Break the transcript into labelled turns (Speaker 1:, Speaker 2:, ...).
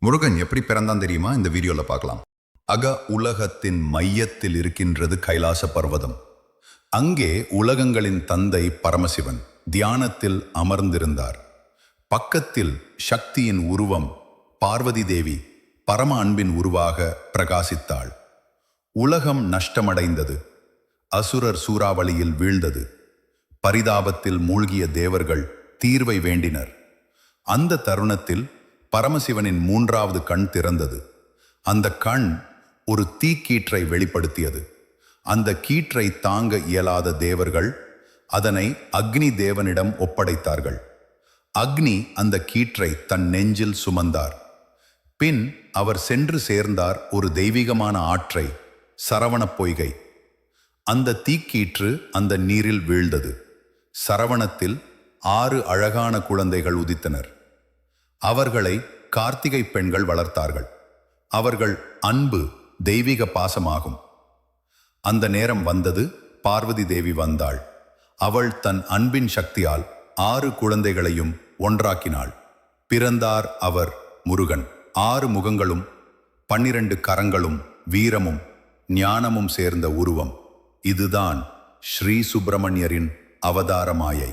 Speaker 1: முருகன் எப்படி பிறந்தான் தெரியுமா? இந்த வீடியோல பார்க்கலாம். அக உலகத்தின் மையத்தில் இருக்கின்றது கைலாச பர்வதம். அங்கே உலகங்களின் தந்தை பரமசிவன் தியானத்தில் அமர்ந்திருந்தார். பக்கத்தில் சக்தியின் உருவம் பார்வதி தேவி பரம அன்பின் உருவாக பிரகாசித்தாள். உலகம் நஷ்டமடைந்தது. அசுரர் சூறாவளியில் வீழ்ந்தது. பரிதாபத்தில் மூழ்கிய தேவர்கள் தீர்வை வேண்டினர். அந்த தருணத்தில் பரமசிவனின் மூன்றாவது கண் திறந்தது. அந்த கண் ஒரு தீக்கீற்றை வெளிப்படுத்தியது. அந்த கீற்றை தாங்க இயலாத தேவர்கள் அதனை அக்னி தேவனிடம் ஒப்படைத்தார்கள். அக்னி அந்த கீற்றை தன் நெஞ்சில் சுமந்தார். பின் அவர் சென்று சேர்ந்தார் ஒரு தெய்வீகமான ஆற்றை, சரவணப் பொய்கை. அந்த தீக்கீற்று அந்த நீரில் வீழ்ந்தது. சரவணத்தில் 6 அழகான குழந்தைகள் உதித்தனர். அவர்களை கார்த்திகை பெண்கள் வளர்த்தார்கள். அவர்கள் அன்பு தெய்வீக பாசமாகும். அந்த நேரம் வந்தது. பார்வதி தேவி வந்தாள். அவள் தன் அன்பின் சக்தியால் 6 குழந்தைகளையும் ஒன்றாக்கினாள். பிறந்தார் அவர் முருகன். 6 முகங்களும் 12 கரங்களும் வீரமும் ஞானமும் சேர்ந்த உருவம். இதுதான் ஸ்ரீ சுப்பிரமணியரின் அவதார மாயை.